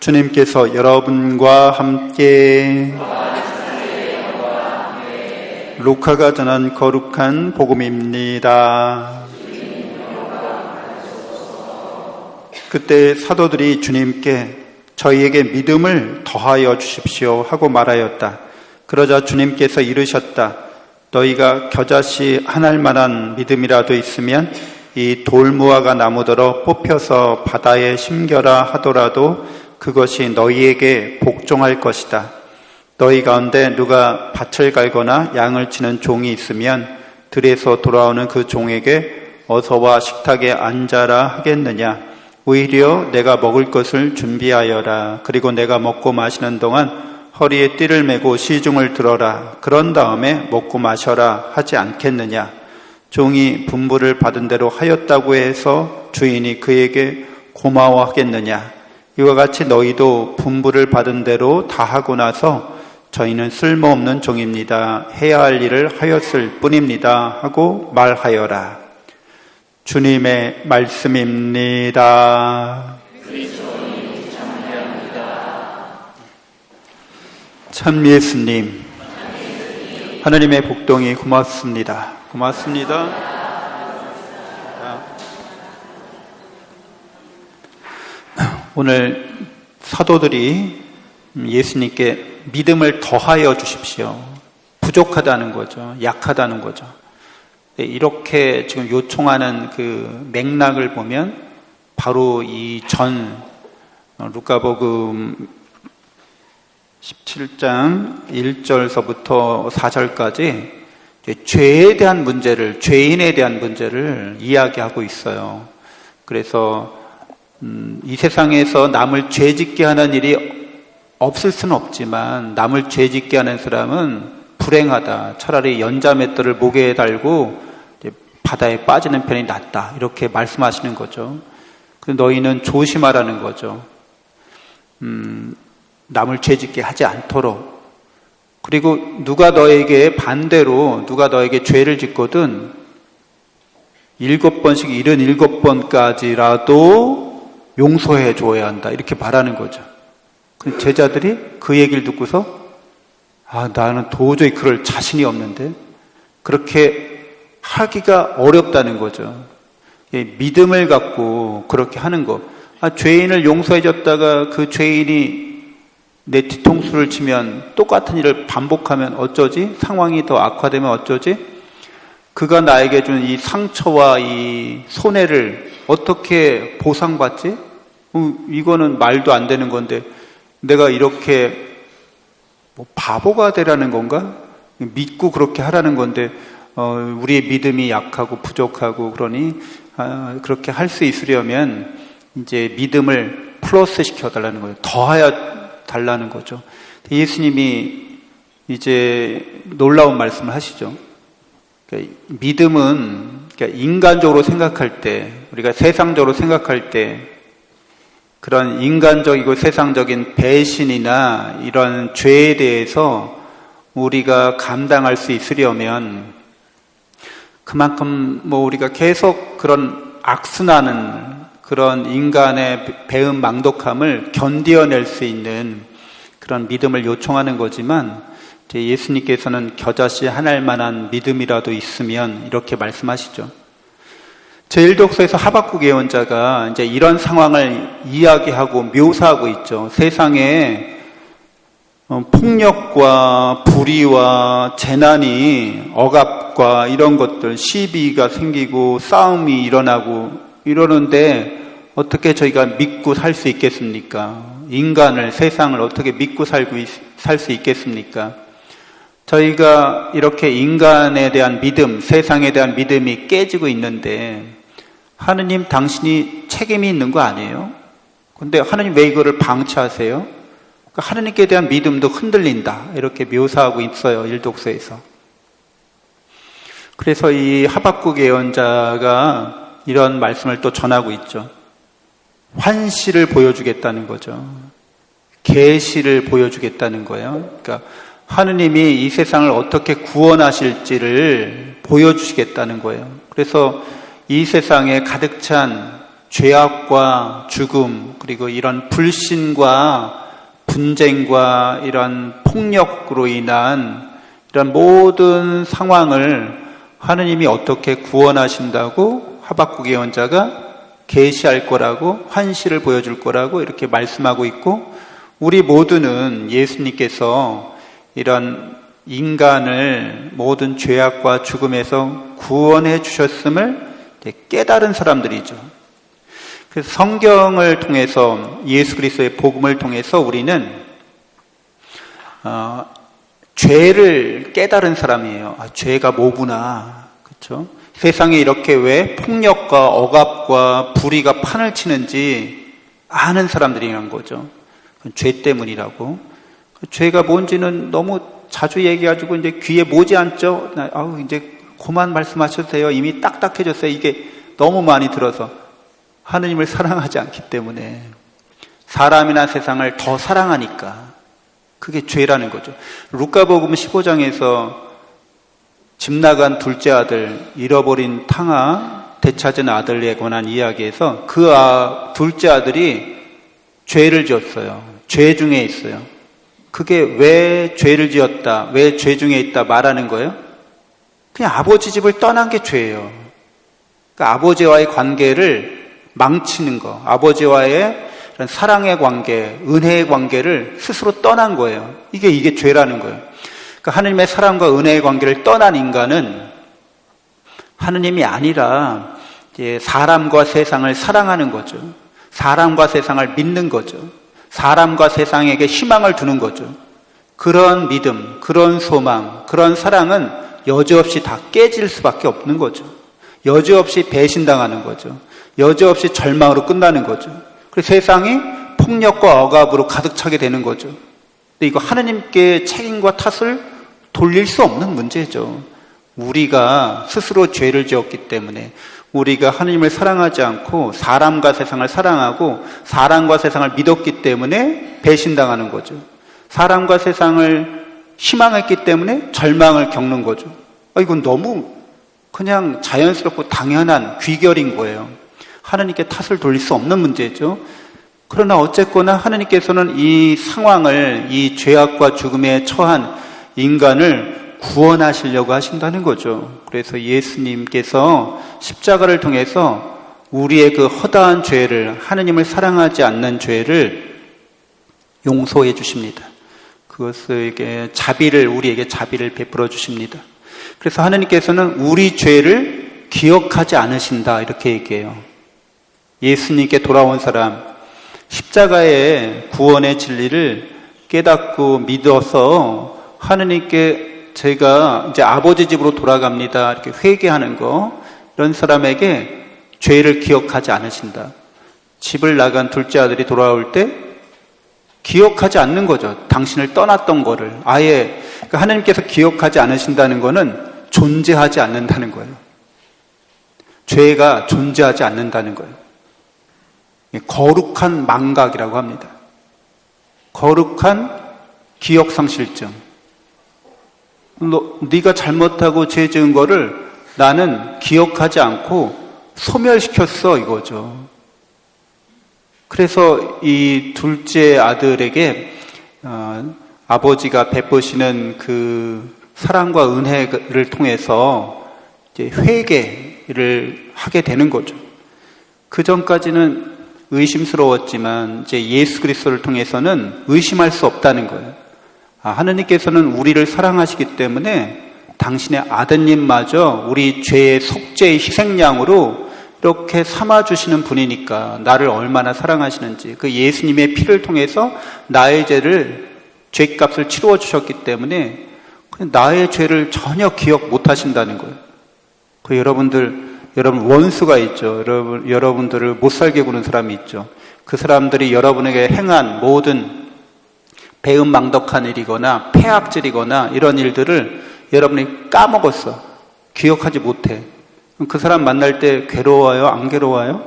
주님께서 여러분과 함께 루카가 전한 거룩한 복음입니다. 그때 사도들이 주님께 저희에게 믿음을 더하여 주십시오 하고 말하였다. 그러자 주님께서 이르셨다. 너희가 겨자씨 하나일 만한 믿음이라도 있으면 이 돌무화과 나무더러 뽑혀서 바다에 심겨라 하더라도 그것이 너희에게 복종할 것이다. 너희 가운데 누가 밭을 갈거나 양을 치는 종이 있으면 들에서 돌아오는 그 종에게 어서와 식탁에 앉아라 하겠느냐. 오히려 내가 먹을 것을 준비하여라. 그리고 내가 먹고 마시는 동안 허리에 띠를 메고 시중을 들어라. 그런 다음에 먹고 마셔라 하지 않겠느냐. 종이 분부를 받은 대로 하였다고 해서 주인이 그에게 고마워하겠느냐. 이와 같이 너희도 분부를 받은 대로 다 하고 나서 저희는 쓸모없는 종입니다. 해야 할 일을 하였을 뿐입니다. 하고 말하여라. 주님의 말씀입니다. 참 예수님, 하나님의 복동이 고맙습니다. 고맙습니다. 오늘 사도들이 예수님께 믿음을 더하여 주십시오. 부족하다는 거죠. 약하다는 거죠. 이렇게 지금 요청하는 그 맥락을 보면 바로 이 전 루카복음 17장 1절서부터 4절까지 죄에 대한 문제를, 죄인에 대한 문제를 이야기하고 있어요. 그래서 이 세상에서 남을 죄짓게 하는 일이 없을 수는 없지만 남을 죄짓게 하는 사람은 불행하다. 차라리 연자맷돌을 목에 달고 바다에 빠지는 편이 낫다. 이렇게 말씀하시는 거죠. 그래서 너희는 조심하라는 거죠. 남을 죄짓게 하지 않도록. 그리고 누가 너에게 반대로 누가 너에게 죄를 짓거든 7번씩 77번까지라도 용서해 줘야 한다. 이렇게 말하는 거죠. 제자들이 그 얘기를 듣고서 나는 도저히 그럴 자신이 없는데 그렇게 하기가 어렵다는 거죠. 믿음을 갖고 그렇게 하는 거. 죄인을 용서해 줬다가 그 죄인이 내 뒤통수를 치면 똑같은 일을 반복하면 어쩌지? 상황이 더 악화되면 어쩌지? 그가 나에게 준 이 상처와 이 손해를 어떻게 보상받지? 이거는 말도 안 되는 건데 내가 이렇게 바보가 되라는 건가? 믿고 그렇게 하라는 건데 우리의 믿음이 약하고 부족하고 그러니 그렇게 할 수 있으려면 이제 믿음을 플러스 시켜달라는 거예요. 더하여 달라는 거죠. 예수님이 이제 놀라운 말씀을 하시죠. 그러니까 믿음은 인간적으로 생각할 때, 우리가 세상적으로 생각할 때 그런 인간적이고 세상적인 배신이나 이런 죄에 대해서 우리가 감당할 수 있으려면 그만큼 우리가 계속 그런 악순하는 그런 인간의 배은망덕함을 견뎌낼 수 있는 그런 믿음을 요청하는 거지만 예수님께서는 겨자씨 하나일 만한 믿음이라도 있으면 이렇게 말씀하시죠. 제1독서에서 하박국 예언자가 이제 이런 상황을 이야기하고 묘사하고 있죠. 세상에 폭력과 불의와 재난이 억압과 이런 것들, 시비가 생기고 싸움이 일어나고 이러는데 어떻게 저희가 믿고 살 수 있겠습니까? 인간을, 세상을 어떻게 믿고 살 수 있겠습니까? 저희가 이렇게 인간에 대한 믿음, 세상에 대한 믿음이 깨지고 있는데 하느님 당신이 책임이 있는 거 아니에요? 근데 하느님 왜 이거를 방치하세요? 그러니까 하느님께 대한 믿음도 흔들린다. 이렇게 묘사하고 있어요. 1독서에서. 그래서 이 하박국 예언자가 이런 말씀을 또 전하고 있죠. 환시를 보여주겠다는 거죠. 계시를 보여주겠다는 거예요. 그러니까 하느님이 이 세상을 어떻게 구원하실지를 보여주시겠다는 거예요. 그래서 이 세상에 가득 찬 죄악과 죽음, 그리고 이런 불신과 분쟁과 이런 폭력으로 인한 이런 모든 상황을 하느님이 어떻게 구원하신다고 하박국 예언자가 계시할 거라고, 환시를 보여줄 거라고 이렇게 말씀하고 있고, 우리 모두는 예수님께서 이런 인간을 모든 죄악과 죽음에서 구원해 주셨음을 깨달은 사람들이죠. 그래서 성경을 통해서, 예수 그리스도의 복음을 통해서 우리는 죄를 깨달은 사람이에요. 죄가 뭐구나, 그렇죠? 세상에 이렇게 왜 폭력과 억압과 불의가 판을 치는지 아는 사람들이란 거죠. 죄 때문이라고. 죄가 뭔지는 너무 자주 얘기해가지고 이제 귀에 모지 않죠. 이제 그만 말씀하셔도 돼요. 이미 딱딱해졌어요. 이게 너무 많이 들어서. 하느님을 사랑하지 않기 때문에, 사람이나 세상을 더 사랑하니까 그게 죄라는 거죠. 루카복음 15장에서 집 나간 둘째 아들, 잃어버린 탕아 되찾은 아들에 관한 이야기에서 그 둘째 아들이 죄를 지었어요. 죄 중에 있어요. 그게 왜 죄를 지었다, 왜 죄 중에 있다 말하는 거예요? 그냥 아버지 집을 떠난 게 죄예요. 그러니까 아버지와의 관계를 망치는 거, 아버지와의 사랑의 관계, 은혜의 관계를 스스로 떠난 거예요. 이게 죄라는 거예요. 그러니까 하느님의 사랑과 은혜의 관계를 떠난 인간은 하느님이 아니라 이제 사람과 세상을 사랑하는 거죠. 사람과 세상을 믿는 거죠. 사람과 세상에게 희망을 두는 거죠. 그런 믿음, 그런 소망, 그런 사랑은 여지없이 다 깨질 수밖에 없는 거죠. 여지없이 배신당하는 거죠. 여지없이 절망으로 끝나는 거죠. 그래서 세상이 폭력과 억압으로 가득 차게 되는 거죠. 근데 이거 하느님께 책임과 탓을 돌릴 수 없는 문제죠. 우리가 스스로 죄를 지었기 때문에, 우리가 하느님을 사랑하지 않고 사람과 세상을 사랑하고 사람과 세상을 믿었기 때문에 배신당하는 거죠. 사람과 세상을 희망했기 때문에 절망을 겪는 거죠. 이건 너무 그냥 자연스럽고 당연한 귀결인 거예요. 하느님께 탓을 돌릴 수 없는 문제죠. 그러나 어쨌거나 하느님께서는 이 상황을, 이 죄악과 죽음에 처한 인간을 구원하시려고 하신다는 거죠. 그래서 예수님께서 십자가를 통해서 우리의 그 허다한 죄를, 하느님을 사랑하지 않는 죄를 용서해 주십니다. 그것에게 우리에게 자비를 베풀어 주십니다. 그래서 하느님께서는 우리 죄를 기억하지 않으신다, 이렇게 얘기해요. 예수님께 돌아온 사람, 십자가의 구원의 진리를 깨닫고 믿어서 하느님께 제가 이제 아버지 집으로 돌아갑니다, 이렇게 회개하는 거, 이런 사람에게 죄를 기억하지 않으신다. 집을 나간 둘째 아들이 돌아올 때 기억하지 않는 거죠. 당신을 떠났던 거를. 아예, 그러니까 하느님께서 기억하지 않으신다는 거는 존재하지 않는다는 거예요. 죄가 존재하지 않는다는 거예요. 거룩한 망각이라고 합니다. 거룩한 기억상실증. 네가 잘못하고 죄 지은 거를 나는 기억하지 않고 소멸시켰어, 이거죠. 그래서 이 둘째 아들에게 아버지가 베푸시는 그 사랑과 은혜를 통해서 이제 회개를 하게 되는 거죠. 그 전까지는 의심스러웠지만 이제 예수 그리스도를 통해서는 의심할 수 없다는 거예요. 하느님께서는 우리를 사랑하시기 때문에 당신의 아드님마저 우리 죄의 속죄의 희생양으로 이렇게 삼아주시는 분이니까 나를 얼마나 사랑하시는지, 그 예수님의 피를 통해서 나의 죄값을 치루어 주셨기 때문에 나의 죄를 전혀 기억 못 하신다는 거예요. 여러분 원수가 있죠. 여러분들을 못 살게 구는 사람이 있죠. 그 사람들이 여러분에게 행한 모든 배은망덕한 일이거나 폐악질이거나 이런 일들을 여러분이 까먹었어. 기억하지 못해. 그 사람 만날 때 괴로워요? 안 괴로워요?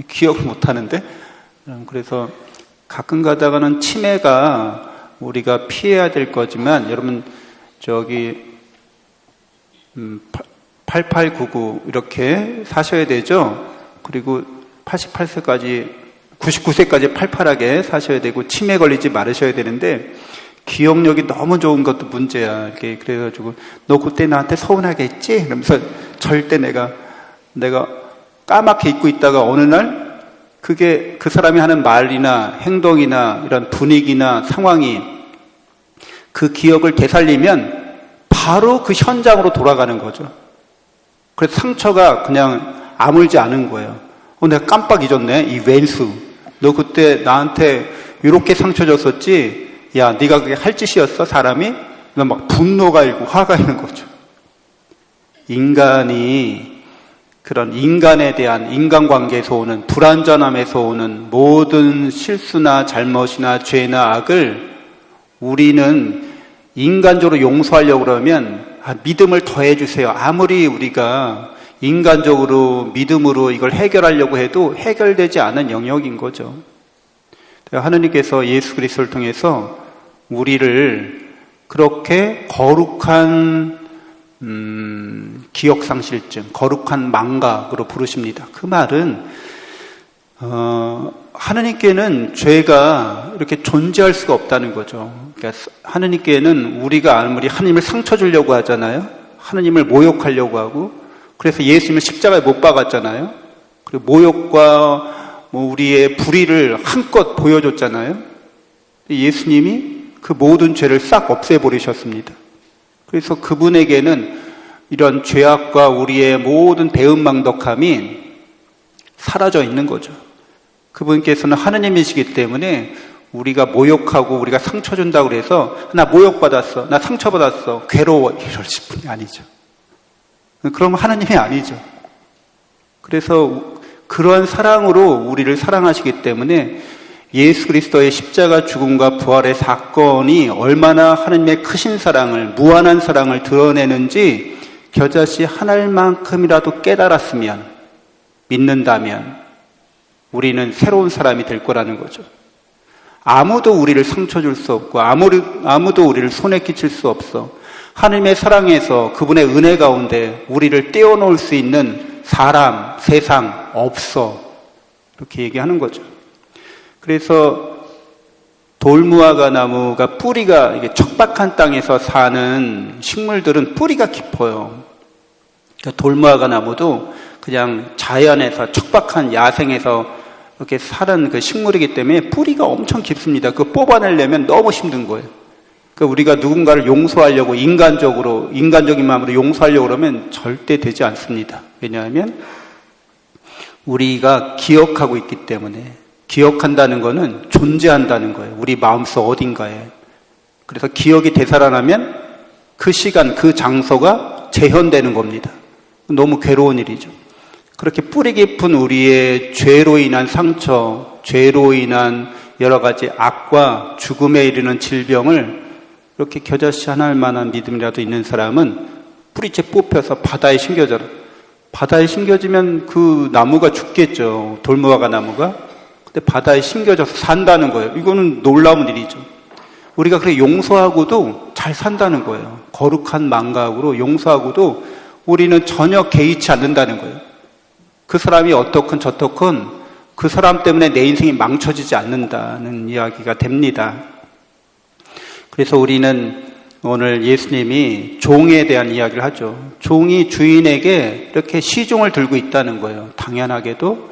기억 못 하는데? 그래서 가끔 가다가는 치매가 우리가 피해야 될 거지만, 여러분 8899 이렇게 사셔야 되죠. 그리고 88세까지 99세까지 팔팔하게 사셔야 되고 치매 걸리지 말으셔야 되는데 기억력이 너무 좋은 것도 문제야. 이렇게 그래가지고 너 그때 나한테 서운하게 했지? 그러면서 절대 내가 까맣게 잊고 있다가 어느 날 그게 그 사람이 하는 말이나 행동이나 이런 분위기나 상황이 그 기억을 되살리면 바로 그 현장으로 돌아가는 거죠. 그래서 상처가 그냥 아물지 않은 거예요. 내가 깜빡 잊었네. 이 왼수. 너 그때 나한테 이렇게 상처 줬었지? 야, 네가 그게 할 짓이었어, 사람이? 막 분노가 일고 화가 있는 거죠. 인간이 그런 인간에 대한 인간관계에서 오는 불완전함에서 오는 모든 실수나 잘못이나 죄나 악을 우리는 인간적으로 용서하려고 그러면 믿음을 더해주세요. 아무리 우리가 인간적으로 믿음으로 이걸 해결하려고 해도 해결되지 않은 영역인 거죠. 하느님께서 예수 그리스도를 통해서 우리를 그렇게 거룩한 기억상실증, 거룩한 망각으로 부르십니다. 그 말은 하느님께는 죄가 이렇게 존재할 수가 없다는 거죠. 그러니까 하느님께는 우리가 아무리 하느님을 상처 주려고 하잖아요. 하느님을 모욕하려고 하고 그래서 예수님을 십자가에 못 박았잖아요. 그리고 모욕과 우리의 불의를 한껏 보여줬잖아요. 예수님이 그 모든 죄를 싹 없애버리셨습니다. 그래서 그분에게는 이런 죄악과 우리의 모든 배은망덕함이 사라져 있는 거죠. 그분께서는 하느님이시기 때문에 우리가 모욕하고 우리가 상처 준다고 그래서 나 모욕받았어, 나 상처받았어, 괴로워 이러실 분이 아니죠. 그럼 하느님이 아니죠. 그래서 그러한 사랑으로 우리를 사랑하시기 때문에 예수 그리스도의 십자가 죽음과 부활의 사건이 얼마나 하느님의 크신 사랑을, 무한한 사랑을 드러내는지 겨자씨 하나만큼이라도 깨달았으면, 믿는다면 우리는 새로운 사람이 될 거라는 거죠. 아무도 우리를 상처 줄 수 없고 아무도 우리를 손에 끼칠 수 없어. 하느님의 사랑에서 그분의 은혜 가운데 우리를 떼어놓을 수 있는 사람, 세상 없어. 이렇게 얘기하는 거죠. 그래서 돌무화과 나무가 뿌리가 이게 척박한 땅에서 사는 식물들은 뿌리가 깊어요. 그러니까 돌무화과 나무도 그냥 자연에서 척박한 야생에서 이렇게 사는 그 식물이기 때문에 뿌리가 엄청 깊습니다. 그거 뽑아내려면 너무 힘든 거예요. 그러니까 우리가 누군가를 용서하려고 인간적인 마음으로 용서하려고 그러면 절대 되지 않습니다. 왜냐하면 우리가 기억하고 있기 때문에 기억한다는 거는 존재한다는 거예요. 우리 마음속 어딘가에. 그래서 기억이 되살아나면 그 시간, 그 장소가 재현되는 겁니다. 너무 괴로운 일이죠. 그렇게 뿌리 깊은 우리의 죄로 인한 상처, 죄로 인한 여러 가지 악과 죽음에 이르는 질병을 이렇게 겨자씨 하나 할 만한 믿음이라도 있는 사람은 뿌리째 뽑혀서 바다에 심겨져라. 바다에 심겨지면 그 나무가 죽겠죠. 돌무화과 나무가. 근데 바다에 심겨져서 산다는 거예요. 이거는 놀라운 일이죠. 우리가 그렇게 용서하고도 잘 산다는 거예요. 거룩한 망각으로 용서하고도 우리는 전혀 개의치 않는다는 거예요. 그 사람이 어떻건 저떻건 그 사람 때문에 내 인생이 망쳐지지 않는다는 이야기가 됩니다. 그래서 우리는 오늘 예수님이 종에 대한 이야기를 하죠. 종이 주인에게 이렇게 시종을 들고 있다는 거예요. 당연하게도.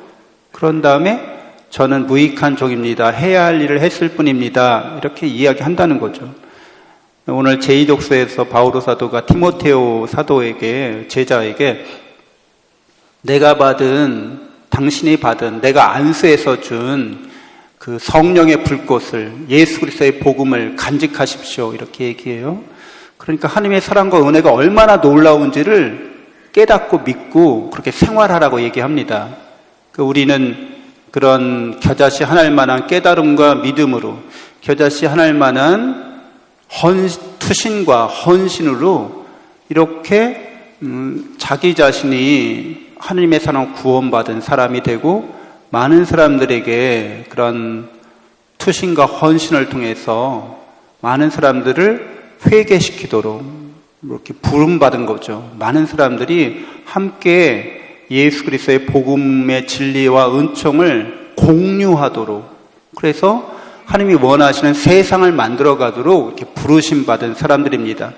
그런 다음에 저는 무익한 종입니다. 해야 할 일을 했을 뿐입니다. 이렇게 이야기한다는 거죠. 오늘 제2독서에서 바오로 사도가 디모테오 사도에게, 제자에게 당신이 받은 내가 안수해서 준 그 성령의 불꽃을, 예수 그리스도의 복음을 간직하십시오. 이렇게 얘기해요. 그러니까 하나님의 사랑과 은혜가 얼마나 놀라운지를 깨닫고 믿고 그렇게 생활하라고 얘기합니다. 우리는 그런 겨자씨 하나일 만한 깨달음과 믿음으로, 겨자씨 하나일 만한 투신과 헌신으로 이렇게 자기 자신이 하나님의 사랑 구원받은 사람이 되고 많은 사람들에게 그런 투신과 헌신을 통해서 많은 사람들을 회개시키도록 이렇게 부름받은 거죠. 많은 사람들이 함께 예수 그리스도의 복음의 진리와 은총을 공유하도록, 그래서 하나님이 원하시는 세상을 만들어가도록 이렇게 부르심 받은 사람들입니다.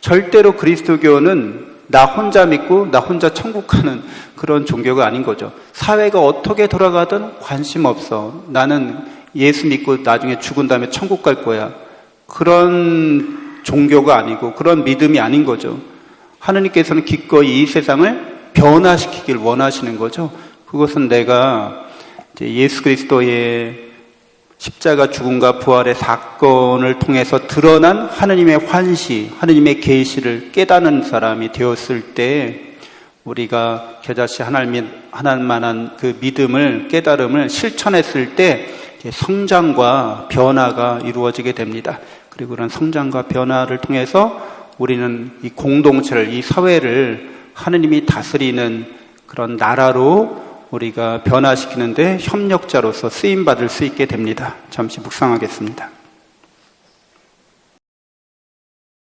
절대로 그리스도교는 나 혼자 믿고 나 혼자 천국 가는 그런 종교가 아닌 거죠. 사회가 어떻게 돌아가든 관심 없어. 나는 예수 믿고 나중에 죽은 다음에 천국 갈 거야. 그런 종교가 아니고 그런 믿음이 아닌 거죠. 하느님께서는 기꺼이 이 세상을 변화시키길 원하시는 거죠. 그것은 내가 이제 예수 그리스도의 십자가 죽음과 부활의 사건을 통해서 드러난 하느님의 환시, 하느님의 계시를 깨닫는 사람이 되었을 때 우리가 겨자씨 하나만한 그 믿음을, 깨달음을 실천했을 때 성장과 변화가 이루어지게 됩니다. 그리고 그런 성장과 변화를 통해서 우리는 이 공동체를, 이 사회를 하느님이 다스리는 그런 나라로 우리가 변화시키는데 협력자로서 쓰임받을 수 있게 됩니다. 잠시 묵상하겠습니다.